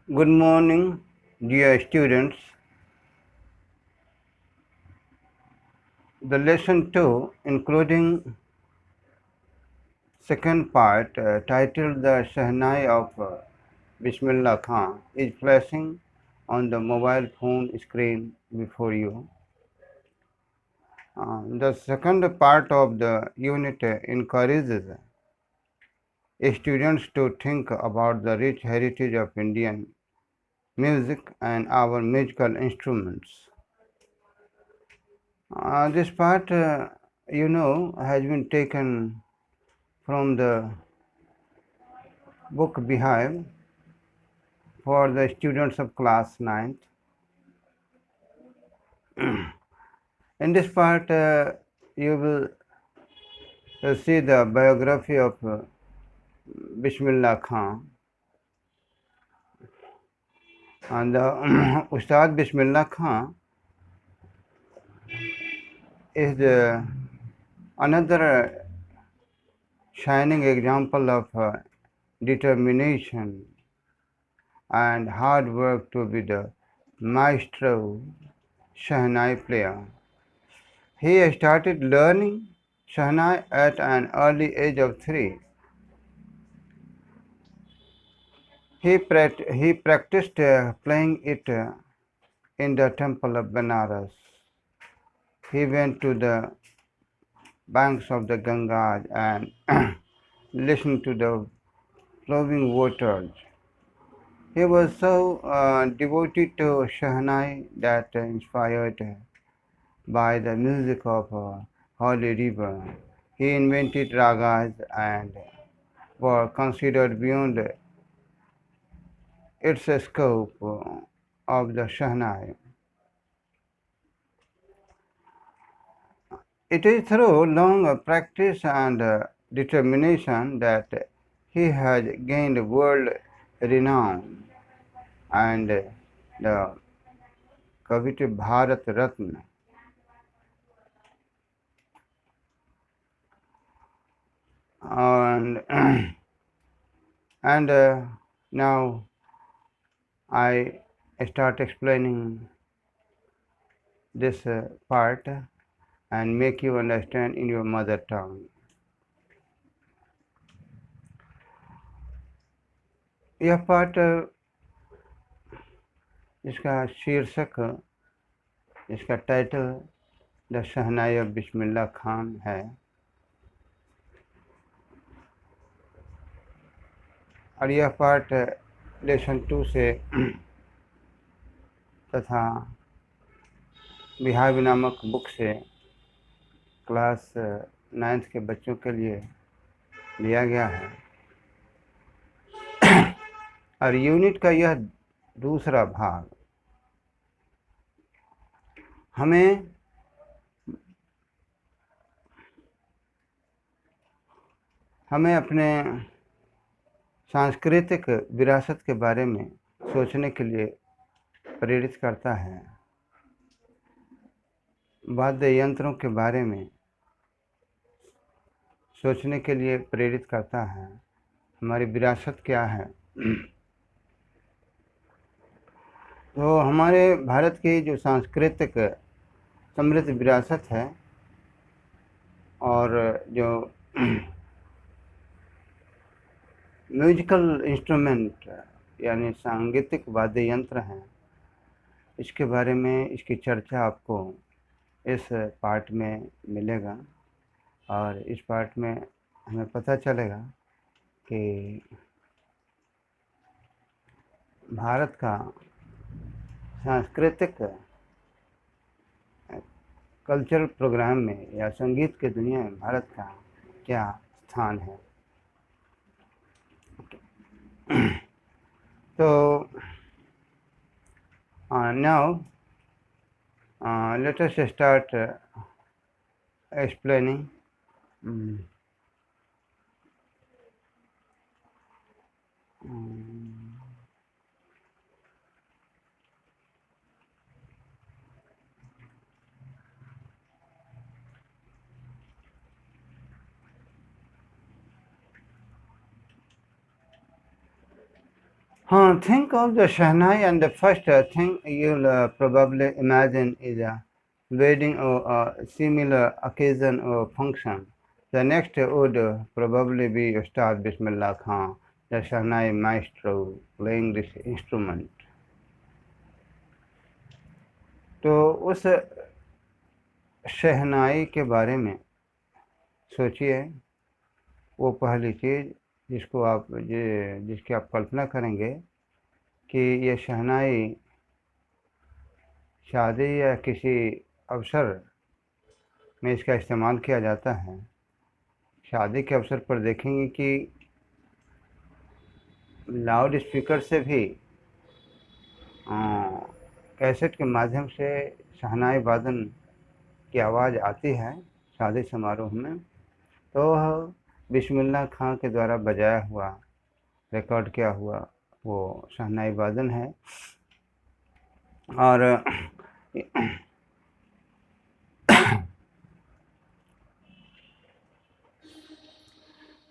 Good morning, dear students. The lesson 2, including second part, titled The Shahnai of Bismillah Khan, is flashing on the mobile phone screen before you. The second part of the unit encourages students to think about the rich heritage of Indian music and our musical instruments. This part, has been taken from the book Behive for the students of class 9th. In this part, you will see the biography of Bismillah Khan. And Ustad Bismillah Khan is another shining example of determination and hard work to be the maestro Shahnai player. He started learning Shahnai at an early age of 3. He practiced playing it in the temple of Benares. He went to the banks of the Ganga and listened to the flowing waters. He was so devoted to Shahnai that inspired by the music of Holy River, he invented ragas and were considered beyond its scope of the Shahnai. It is through long practice and determination that he has gained world renown and the coveted Bharat Ratna. And, and now I start explaining this part and make you understand in your mother tongue. यह पाठ इसका शीर्षक, इसका title the shehnai of Bismillah Khan है। और यह पाठ lesson 2 से तथा बिहार नामक बुक से क्लास 9th के बच्चों के लिए लिया गया है। और यूनिट का यह दूसरा भाग हमें अपने सांस्कृतिक विरासत के बारे में सोचने के लिए प्रेरित करता है। वाद्य यंत्रों के बारे में सोचने के लिए प्रेरित करता है। हमारी विरासत क्या है? तो हमारे भारत की जो सांस्कृतिक समृद्ध विरासत है और जो म्यूजिकल इंस्ट्रूमेंट यानी सांगीतिक वाद्य यंत्र हैं, इसके बारे में इसकी चर्चा आपको इस पार्ट में मिलेगा। और इस पार्ट में हमें पता चलेगा कि भारत का सांस्कृतिक कल्चरल प्रोग्राम में या संगीत की दुनिया में भारत का क्या स्थान है। So now let us start explaining Think of the Shahnai, and the first thing you'll probably imagine is a wedding or a similar occasion or function. The next would probably be Ustad Bismillah Khan, the Shahnai maestro, playing this instrument. तो उस शहनाई के बारे में सोचिए, वो पहली चीज़ जिसकी आप कल्पना करेंगे कि ये शहनाई शादी या किसी अवसर में इसका इस्तेमाल किया जाता है। शादी के अवसर पर देखेंगे कि लाउड स्पीकर से भी कैसेट के माध्यम से शहनाई वादन की आवाज़ आती है शादी समारोह में, तो बिस्मिल्लाह खां के द्वारा बजाया हुआ, रिकॉर्ड किया हुआ वो शहनाई वादन है। और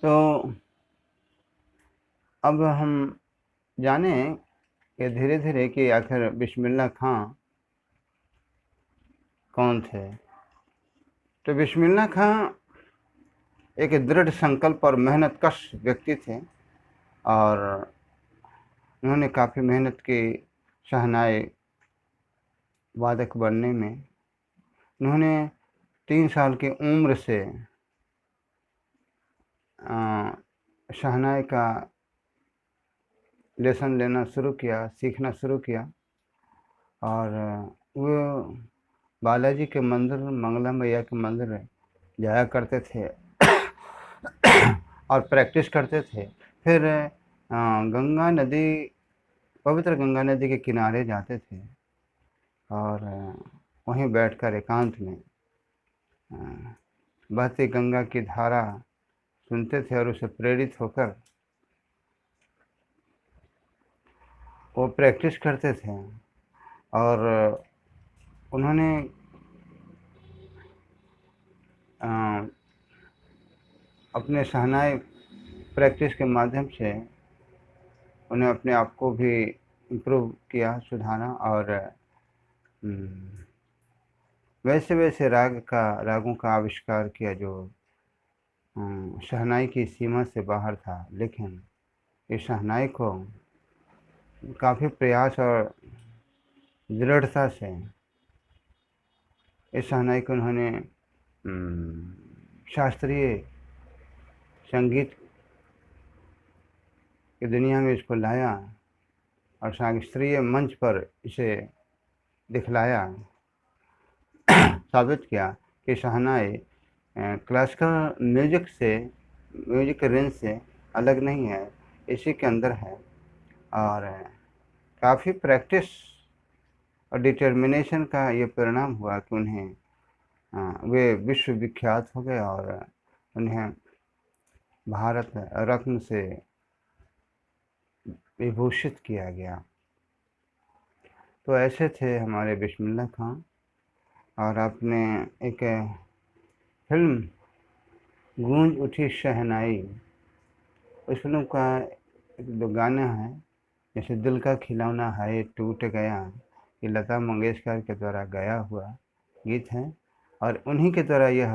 तो अब हम जाने कि धीरे धीरे कि आखिर बिस्मिल्लाह खां कौन थे। तो बिस्मिल्लाह खां एक दृढ़ संकल्प और मेहनतकश व्यक्ति थे, और उन्होंने काफ़ी मेहनत की शहनाई वादक बनने में। उन्होंने 3 साल की उम्र से शहनाई का लेसन लेना शुरू किया, सीखना शुरू किया, और वो बालाजी के मंदिर, मंगला मैया के मंदिर जाया करते थे और प्रैक्टिस करते थे। फिर गंगा नदी, पवित्र गंगा नदी के किनारे जाते थे और वहीं बैठकर एकांत में बहती गंगा की धारा सुनते थे, और उससे प्रेरित होकर वो प्रैक्टिस करते थे। और उन्होंने अपने शहनाई प्रैक्टिस के माध्यम से उन्हें अपने आप को भी इम्प्रूव किया, सुधारा, और वैसे वैसे रागों का आविष्कार किया जो शहनाई की सीमा से बाहर था। लेकिन इस शहनाई को काफ़ी प्रयास और दृढ़ता से इस शहनाई को उन्होंने शास्त्रीय संगीत की दुनिया में इसको लाया और शास्त्रीय मंच पर इसे दिखलाया, साबित किया कि शहनाई क्लासिकल म्यूजिक रेंज से अलग नहीं है, इसी के अंदर है। और काफ़ी प्रैक्टिस और डिटर्मिनेशन का ये परिणाम हुआ कि वे विश्व विख्यात हो गए और उन्हें भारत रत्न से विभूषित किया गया। तो ऐसे थे हमारे बिस्मिल्लाह खां। और आपने एक फिल्म गूंज उठी शहनाई, उस फिल्म का एक 2 गाना है, जैसे दिल का खिलौना है टूट गया, ये लता मंगेशकर के द्वारा गाया हुआ गीत है, और उन्हीं के द्वारा यह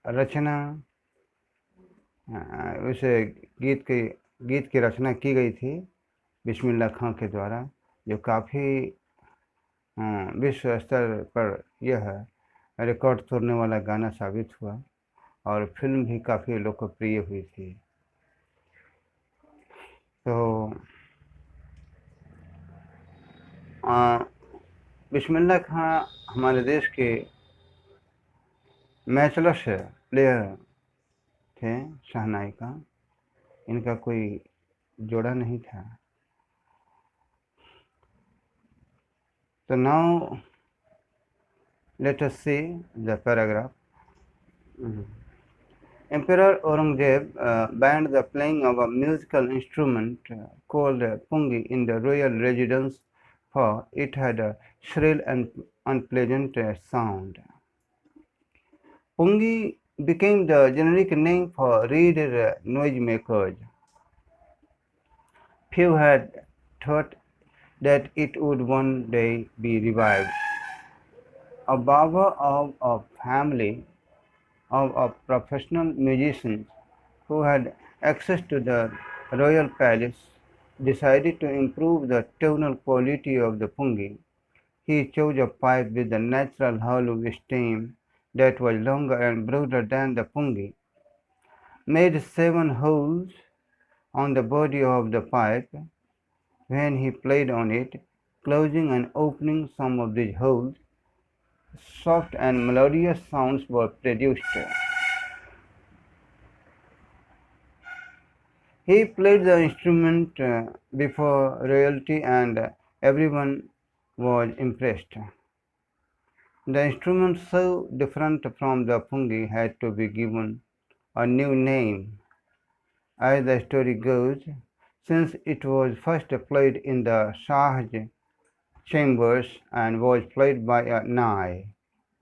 रचना, उस गीत की रचना की गई थी बिस्मिल्लाह खां के द्वारा, जो काफ़ी विश्व स्तर पर यह रिकॉर्ड तोड़ने वाला गाना साबित हुआ, और फिल्म भी काफ़ी लोकप्रिय हुई थी। तो बिस्मिल्लाह खां हमारे देश के मैचलस प्लेयर थे शहनाई का, इनका कोई जोड़ा नहीं था। So now let us see the paragraph. Emperor Aurangzeb banned the playing of a musical instrument called pungi in the royal residence, for it had a shrill and unpleasant sound. Pungi became the generic name for reed noisemakers. Few had thought that it would one day be revived. A barber of a family of professional musicians who had access to the royal palace decided to improve the tonal quality of the pungi. He chose a pipe with a natural hollow stem that was longer and broader than the pungi, made 7 holes on the body of the pipe when he played on it, closing and opening some of these holes. Soft and melodious sounds were produced. He played the instrument before royalty and everyone was impressed. The instrument, so different from the pungi, had to be given a new name, as the story goes, since it was first played in the Shah's chambers and was played by a Nai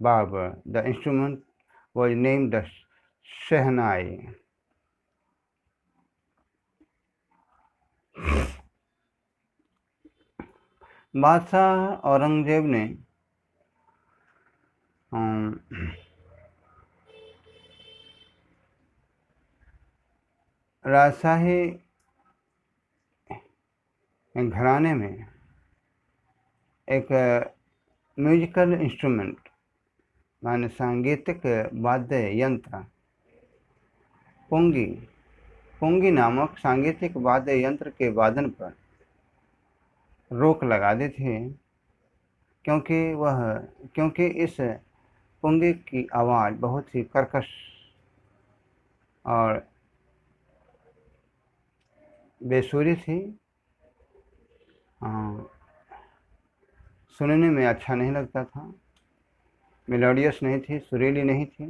barber. The instrument was named the Shehnai. बादशाह औरंगजेब ने राजशाही घराने में एक musical instrument माने सांगीतिक वाद्य यंत्र पुंगी नामक सांगीतिक वाद्य यंत्र के वादन पर रोक लगा दी थी, क्योंकि इस पुंगी की आवाज़ बहुत ही कर्कश और बेसुरी थी, सुनने में अच्छा नहीं लगता था, मेलोडियस नहीं थी, सुरीली नहीं थी।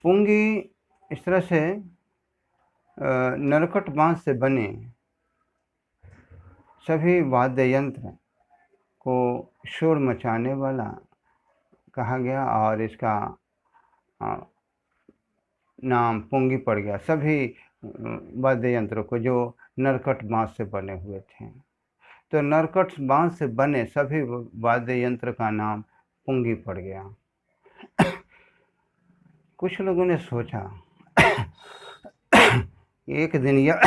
पुंगी इस तरह से नरकट बांस से बने सभी वाद्य यंत्र को शोर मचाने वाला कहा गया और इसका नाम पुंगी पड़ गया सभी वाद्य यंत्रों को जो नरकट बांस से बने हुए थे। तो नरकट बांस से बने सभी वाद्य यंत्र का नाम पुंगी पड़ गया। कुछ लोगों ने सोचा एक दिन यह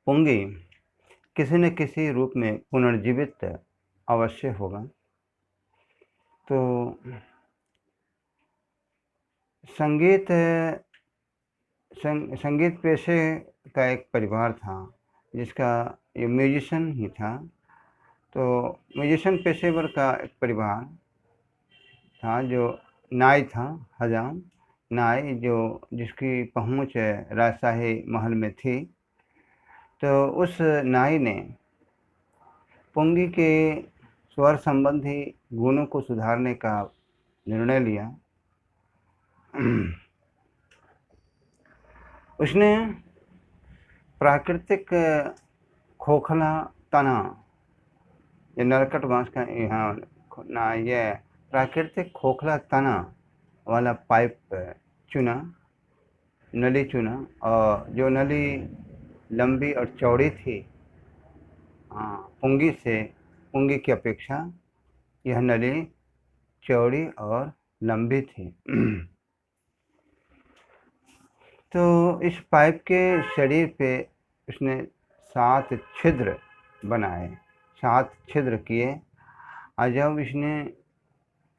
पुंगी किसी न किसी रूप में पुनर्जीवित अवश्य होगा। तो संगीत पेशे का एक परिवार था जिसका ये म्यूजिशियन ही था। तो म्यूजिशियन पेशेवर का एक परिवार था जो नाई था, हजाम नाई, जो जिसकी पहुंच राजशाही महल में थी। तो उस नाई ने पुंगी के स्वर संबंधी गुणों को सुधारने का निर्णय लिया। उसने प्राकृतिक खोखला तना, ये नरकट बांस का यहाँ ये प्राकृतिक खोखला तना वाला पाइप चुना, नली चुना, और जो नली लंबी और चौड़ी थी, पुंगी की अपेक्षा यह नली चौड़ी और लंबी थी। तो इस पाइप के शरीर पे उसने 7 छिद्र बनाए, 7 छिद्र किए, और जब इसने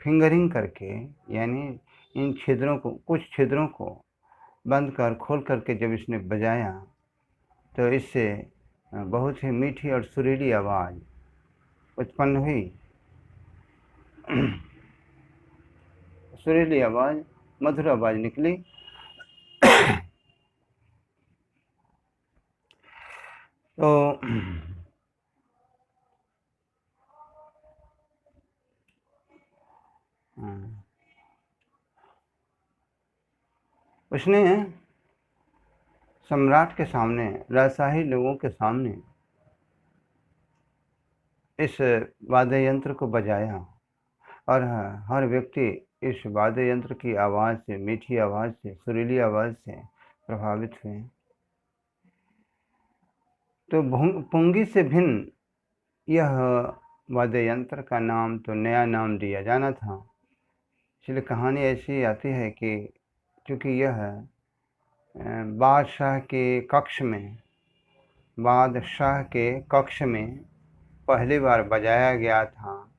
फिंगरिंग करके यानी इन छिद्रों को, कुछ छिद्रों को बंद कर खोल करके जब इसने बजाया तो इससे बहुत ही मीठी और सुरीली आवाज़ उत्पन्न हुई। सुरीली आवाज़, मधुर आवाज़ निकली। तो उसने सम्राट के सामने, राजशाही लोगों के सामने इस वाद्य यंत्र को बजाया और हर व्यक्ति इस वाद्य यंत्र की आवाज़ से, मीठी आवाज़ से, सुरीली आवाज़ से प्रभावित हुए। तो पुंगी से भिन्न यह वाद्य यंत्र का नाम तो नया नाम दिया जाना था। इसलिए कहानी ऐसी आती है कि चूँकि यह बादशाह के कक्ष में पहली बार बजाया गया था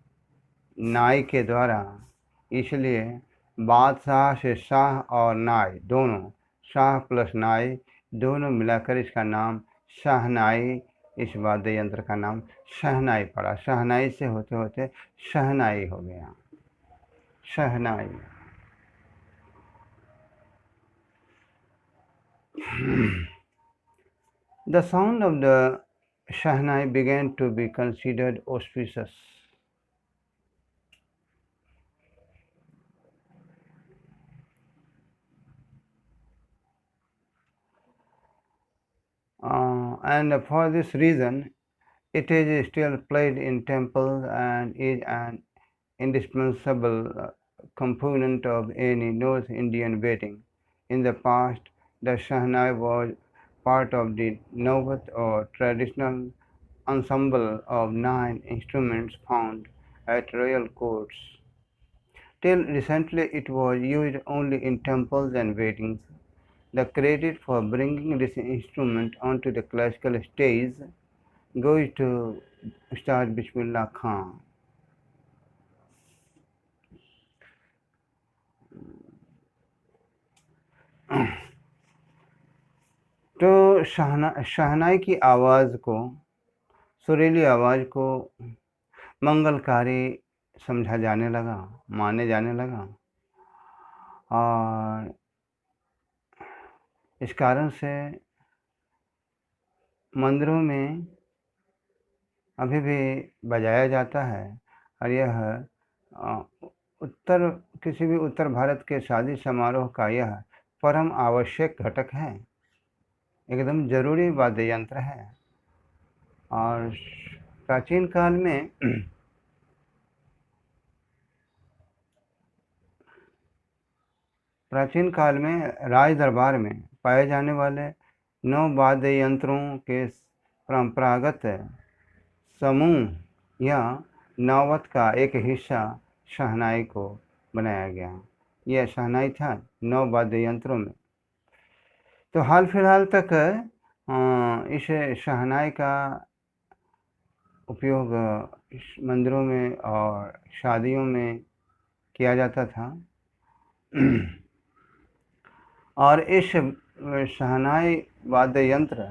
नाई के द्वारा, इसलिए बादशाह से शाह और नाई दोनों, शाह प्लस नाई दोनों मिलाकर इसका नाम शहनाई, इस वाद्य यंत्र का नाम शहनाई पड़ा। शहनाई से होते होते शहनाई हो गया, शहनाई। The sound of the shahnai began to be considered auspicious. And for this reason, it is still played in temples and is an indispensable component of any North Indian wedding. In the past, the shahnai was part of the Nawat or traditional ensemble of 9 instruments found at royal courts. Till recently, it was used only in temples and weddings. The credit for bringing this instrument onto the classical stage goes to Ustad Bismillah Khan. तो शहनाई की आवाज़ को, सुरीली आवाज़ को मंगलकारी समझा जाने लगा, माने जाने लगा, और इस कारण से मंदिरों में अभी भी बजाया जाता है। और यह किसी भी उत्तर भारत के शादी समारोह का यह परम आवश्यक घटक है, एकदम ज़रूरी वाद्य यंत्र है। और प्राचीन काल में राज दरबार में पाए जाने वाले 9 वाद्य यंत्रों के परंपरागत समूह या नौवत का एक हिस्सा शहनाई को बनाया गया। यह शहनाई था 9 वाद्य यंत्रों में। तो हाल फिलहाल तक इस शहनाई का उपयोग मंदिरों में और शादियों में किया जाता था। और इस शहनाई वाद्य यंत्र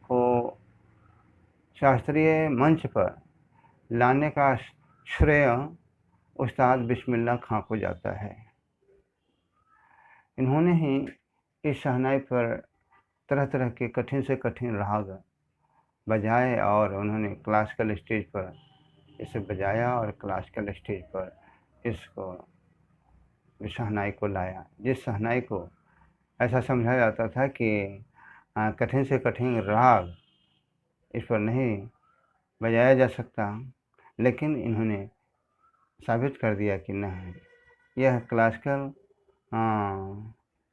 को शास्त्रीय मंच पर लाने का श्रेय उस्ताद बिस्मिल्लाह खां को जाता है। इन्होंने ही इस शहनाई पर तरह तरह के कठिन से कठिन राग बजाए और उन्होंने क्लासिकल स्टेज पर इसे बजाया और क्लासिकल स्टेज पर इसको शहनाई को लाया। जिस शहनाई को ऐसा समझा जाता था कि कठिन से कठिन राग इस पर नहीं बजाया जा सकता, लेकिन इन्होंने साबित कर दिया कि नहीं, यह क्लासिकल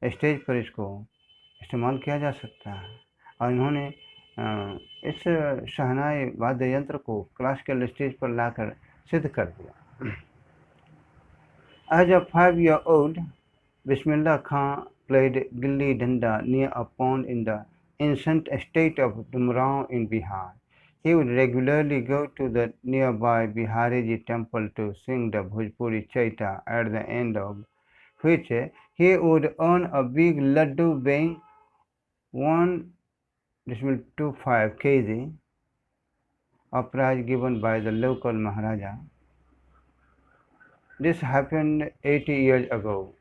स्टेज पर इसको इस्तेमाल किया जा सकता है। और इन्होंने इस शहनाई वाद्य यंत्र को क्लासिकल स्टेज पर लाकर सिद्ध कर दिया। As a 5-year-old, Bismillah Khan played gilli danda near a pond in the ancient state of Dumrao in Bihar. He would regularly go to the nearby Bihariji temple to sing the Bhojpuri Chaita, at the end of which he would earn a big laddu weighing 1.25 kg, a prize given by the local Maharaja. This happened 80 years ago,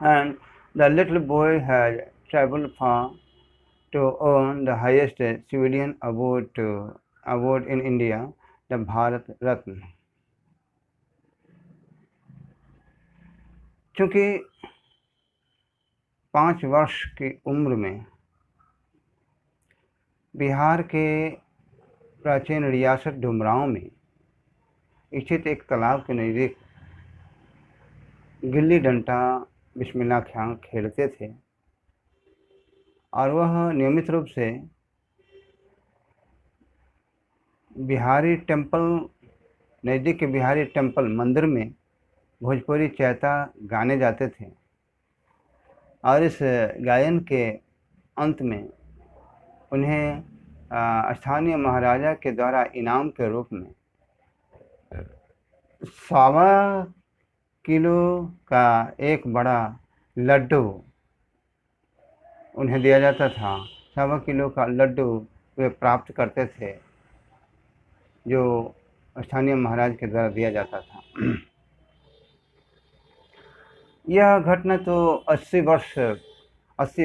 and the little boy had traveled far to earn the highest civilian award in India, the Bharat Ratna. चूँकि 5 वर्ष की उम्र में बिहार के प्राचीन रियासत डुमरांव में स्थित एक तालाब के नज़दीक गिल्ली डंडा बिस्मिल्लाह खां खेलते थे और वह नियमित रूप से बिहारी टेम्पल नज़दीक के बिहारी टेम्पल मंदिर में भोजपुरी चैता गाने जाते थे और इस गायन के अंत में उन्हें स्थानीय महाराजा के द्वारा इनाम के रूप में 1.25 किलो का एक बड़ा लड्डू उन्हें दिया जाता था। 1.25 किलो का लड्डू वे प्राप्त करते थे जो स्थानीय महाराज के द्वारा दिया जाता था। यह घटना तो 80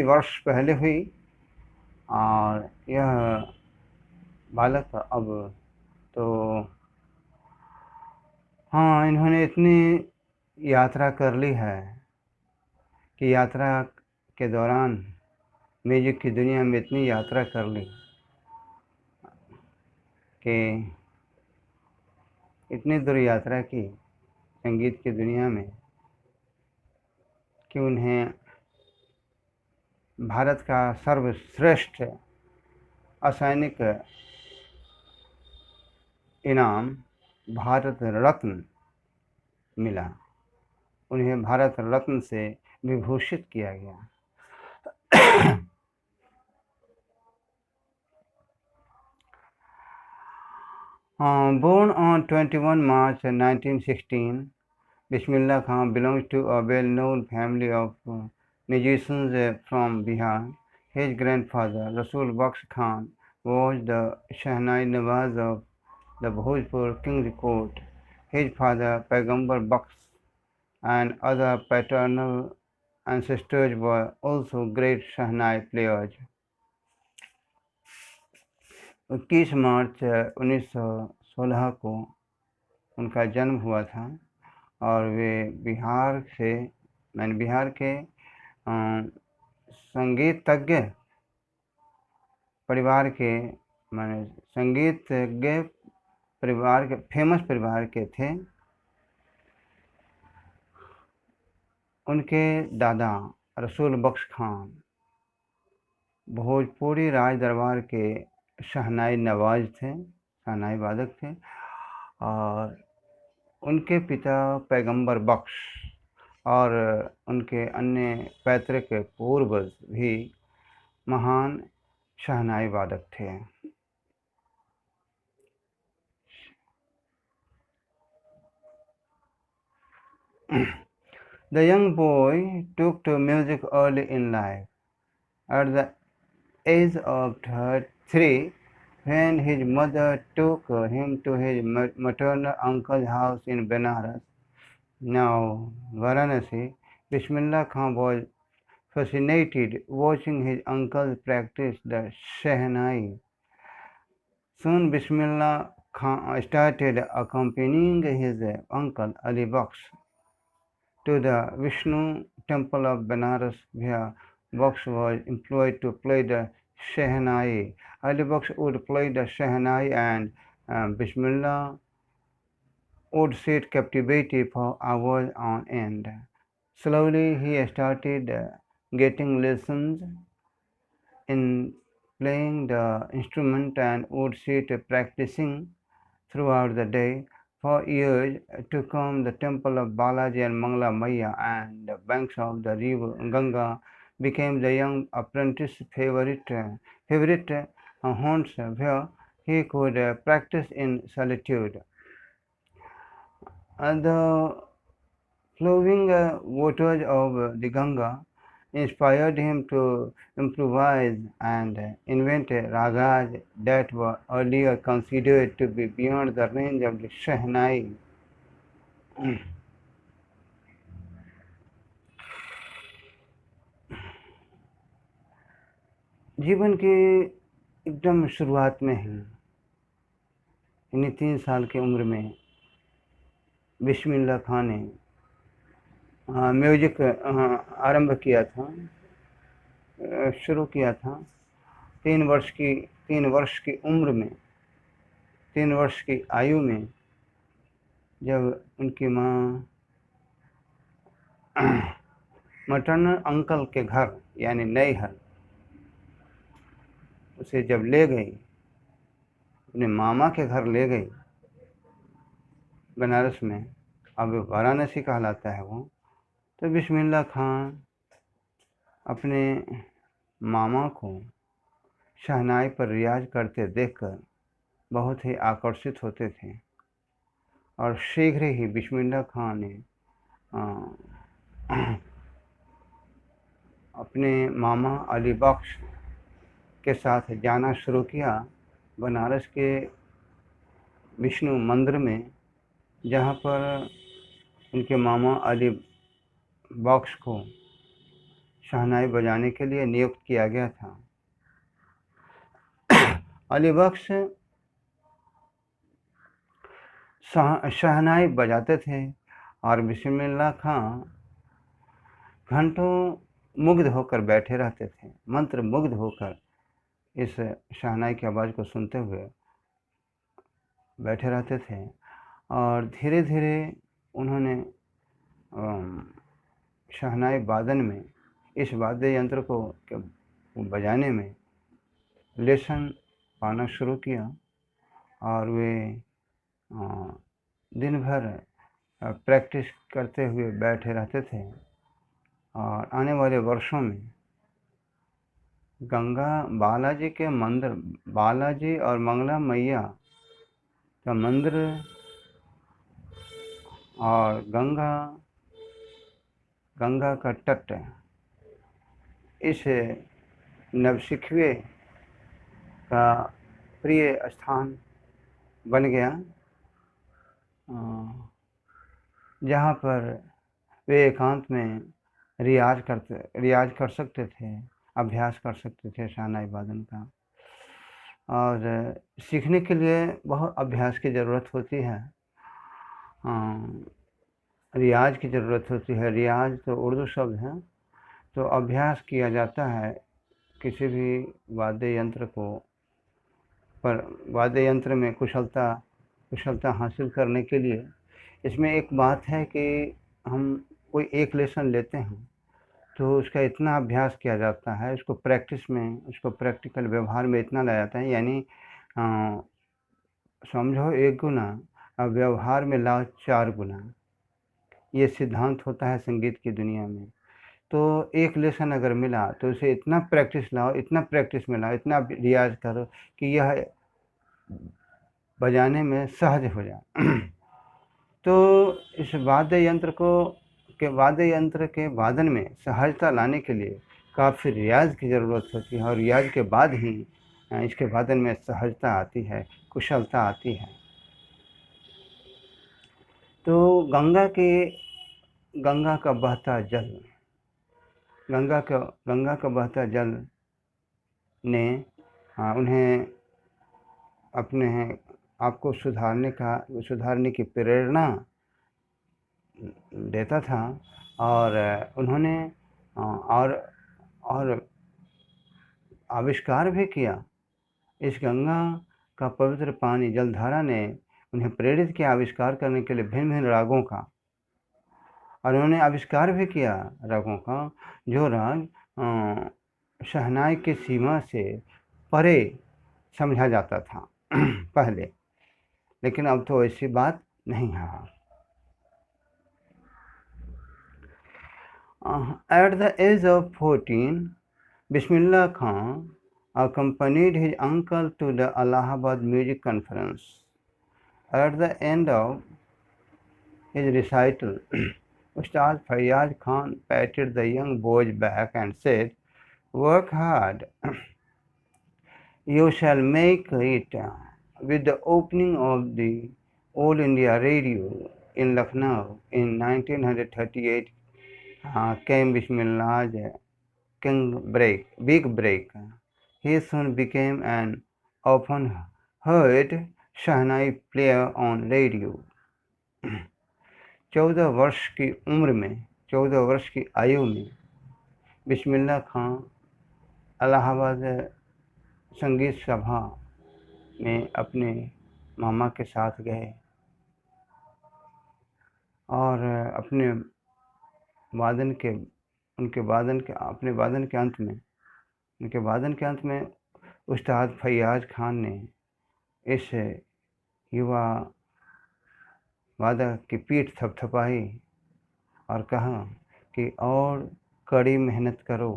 वर्ष पहले हुई और यह बालक अब तो हाँ, इन्होंने इतनी यात्रा कर ली है कि यात्रा के दौरान म्यूजिक की दुनिया में इतनी यात्रा कर ली कि इतनी दूर यात्रा की संगीत की दुनिया में कि उन्हें भारत का सर्वश्रेष्ठ असैनिक इनाम भारत रत्न मिला। उन्हें भारत रत्न से विभूषित किया गया। Born on 21 March 1916, Bismillah Khan belongs to a well-known family of musicians from Bihar. His grandfather, Rasul Baksh Khan, was the Shahnai Nawaz of the Bhojpur King's Court. His father, Paigambar Baksh, and other paternal ancestors were also great Shahnai players. 21 मार्च 1916 को उनका जन्म हुआ था और वे बिहार के संगीतज्ञ परिवार के संगीतज्ञ परिवार के फेमस परिवार के थे। उनके दादा रसूल बख्श खान भोजपुरी राज दरबार के शहनाई नवाज थे, शहनाई वादक थे और उनके पिता पैगंबर बख्श और उनके अन्य पैतृक पूर्वज भी महान शहनाई वादक थे। The young boy took to music early in life. At the age of 3, when his mother took him to his maternal uncle's house in Benares, now Varanasi, Bismillah Khan was fascinated watching his uncle practice the Shehnai. Soon Bismillah Khan started accompanying his uncle Ali Baksh to the Vishnu temple of Benares, where Baksh was employed to play the Shehnai. Ali Baksh would play the Shehnai and Bismillah would sit captivated for hours on end. Slowly he started getting lessons in playing the instrument and would sit practicing throughout the day. For years to come, the temple of Balaji and Mangla Maya and the banks of the river Ganga became the young apprentice's favorite haunts where he could practice in solitude. The flowing waters of the Ganga inspired him to improvise and invent ragas that were earlier considered to be beyond the range of the Shehnai. जीवन की एकदम शुरुआत में ही यानी 3 साल की उम्र में बिस्मिल्लाह खान ने म्यूजिक आरंभ किया था, शुरू किया था। 3 वर्ष की उम्र में, 3 वर्ष की आयु में जब उनकी माँ मटरनल अंकल के घर यानी नैहर उसे जब ले गई, अपने मामा के घर ले गई बनारस में, अब वाराणसी कहलाता है वो, तो बिस्मिल्लाह खान अपने मामा को शहनाई पर रियाज करते देखकर बहुत ही आकर्षित होते थे और शीघ्र ही बिस्मिल्लाह खान ने अपने मामा अली बख्श के साथ जाना शुरू किया बनारस के विष्णु मंदिर में, जहाँ पर उनके मामा अली बख्श को शहनाई बजाने के लिए नियुक्त किया गया था। अली बख्श शहनाई बजाते थे और बिस्मिल्लाह खां घंटों मुग्ध होकर बैठे रहते थे, मंत्र मुग्ध होकर इस शहनाई की आवाज़ को सुनते हुए बैठे रहते थे। और धीरे धीरे उन्होंने शहनाई वादन में, इस वाद्य यंत्र को बजाने में लेसन पाना शुरू किया और वे दिन भर प्रैक्टिस करते हुए बैठे रहते थे। और आने वाले वर्षों में गंगा बालाजी के मंदिर, बालाजी और मंगला मैया का मंदिर और गंगा का तट इस नवसिखवे का प्रिय स्थान बन गया, जहाँ पर वे एकांत में रियाज कर सकते थे, अभ्यास कर सकते थे शहनाई वादन का। और सीखने के लिए बहुत अभ्यास की ज़रूरत होती है, रियाज की ज़रूरत होती है। रियाज तो उर्दू शब्द है, तो अभ्यास किया जाता है किसी भी वाद्य यंत्र को, पर वाद्य यंत्र में कुशलता हासिल करने के लिए इसमें एक बात है कि हम कोई एक लेसन लेते हैं तो उसका इतना अभ्यास किया जाता है, उसको प्रैक्टिकल व्यवहार में इतना लाया जाता है, यानी समझो 1 गुना व्यवहार में लाओ 4 गुना, ये सिद्धांत होता है संगीत की दुनिया में। तो एक लेसन अगर मिला तो उसे इतना प्रैक्टिस लाओ, इतना प्रैक्टिस में लाओ, इतना रियाज करो कि यह बजाने में सहज हो जाए। तो इस वाद्य यंत्र के वादन में सहजता लाने के लिए काफ़ी रियाज की ज़रूरत होती है और रियाज के बाद ही इसके वादन में सहजता आती है, कुशलता आती है। तो गंगा का बहता जल ने उन्हें अपने आपको सुधारने की प्रेरणा देता था और उन्होंने और आविष्कार भी किया। इस गंगा का पवित्र पानी जलधारा ने उन्हें प्रेरित किया आविष्कार करने के लिए भिन्न रागों का, और उन्होंने आविष्कार भी किया रागों का जो राग शहनाई की सीमा से परे समझा जाता था पहले, लेकिन अब तो ऐसी बात नहीं है। At the age of 14, Bismillah Khan accompanied his uncle to the Allahabad Music Conference. At the end of his recital, Ustad Fayyaz Khan patted the young boy's back and said, "Work hard. You shall make it." With the opening of the All India Radio in Lucknow in 1938, came Bismillah's big break. He soon became an often heard shehnai player on radio. 14 वर्ष की आयु में बिस्मिल्लाह खां इलाहाबाद संगीत सभा में अपने मामा के साथ गए और अपने वादन के उनके वादन के अपने वादन के अंत में उनके वादन के अंत में उस्ताद फैयाज खान ने इस युवा वादक की पीठ थपथपाई और कहा कि और कड़ी मेहनत करो,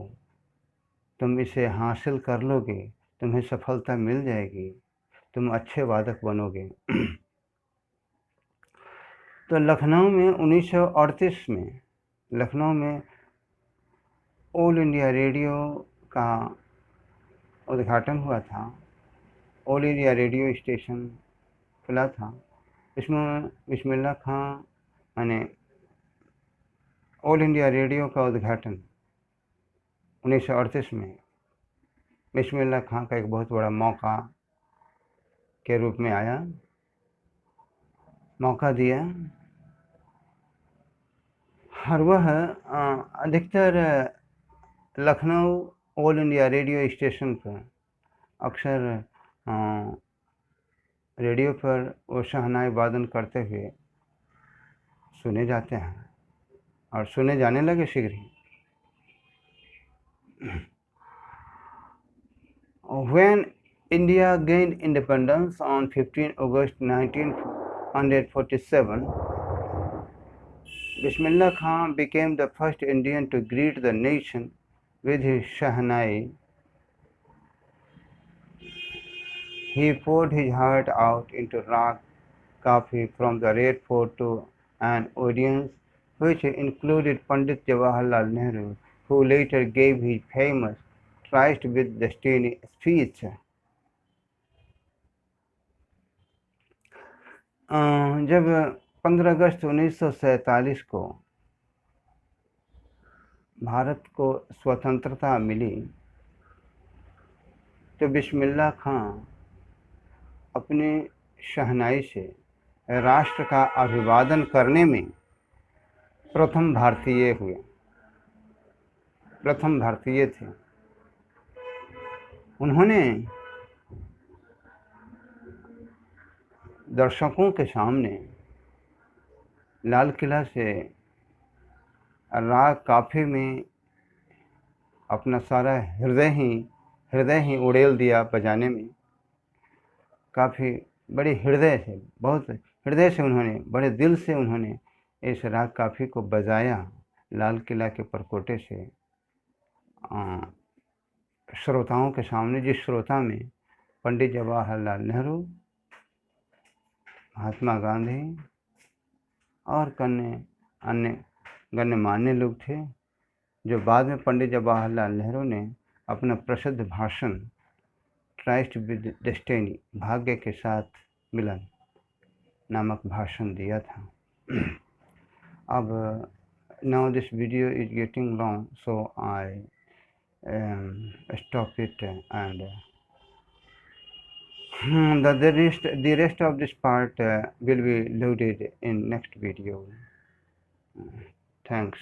तुम इसे हासिल कर लोगे, तुम्हें सफलता मिल जाएगी, तुम अच्छे वादक बनोगे। तो लखनऊ में 1938 में लखनऊ में ऑल इंडिया रेडियो का उद्घाटन हुआ था। ऑल इंडिया रेडियो स्टेशन खुला था। इसमें बिस्मिल्लाह खां यानी ऑल इंडिया रेडियो का उद्घाटन 1938 में बिस्मिल्लाह खां का एक बहुत बड़ा मौका के रूप में आया, मौका दिया। और वह अधिकतर Lucknow all India radio station पर अक्सर रेडियो पर वो शहनाई वादन करते हुए सुने जाते हैं और सुने जाने लगे शीघ्र ही। When India gained independence on 15 August 1947, Bismillah Khan became the first Indian to greet the nation with his Shahnai. He poured his heart out into Rag Kafi from the Red Fort to an audience which included Pandit Jawaharlal Nehru, who later gave his famous Traced with Destiny speech. जब 15 अगस्त 1947 को भारत को स्वतंत्रता मिली तो बिस्मिल्लाह खां अपने शहनाई से राष्ट्र का अभिवादन करने में प्रथम भारतीय थे। उन्होंने दर्शकों के सामने लाल किला से राग काफी में अपना सारा हृदय ही उड़ेल दिया बजाने में। काफ़ी बड़े हृदय से, बहुत हृदय से उन्होंने, बड़े दिल से उन्होंने इस राग काफ़ी को बजाया लाल किला के परकोटे से श्रोताओं के सामने, जिस श्रोता में पंडित जवाहरलाल नेहरू, महात्मा गांधी और अन्य गण्यमान्य लोग थे, जो बाद में पंडित जवाहरलाल नेहरू ने अपना प्रसिद्ध भाषण ट्राइस्ट विद डेस्टिनी, भाग्य के साथ मिलन नामक भाषण दिया था। अब now this video is getting long, so I stop it, and the rest of this part will be loaded in next video. Thanks.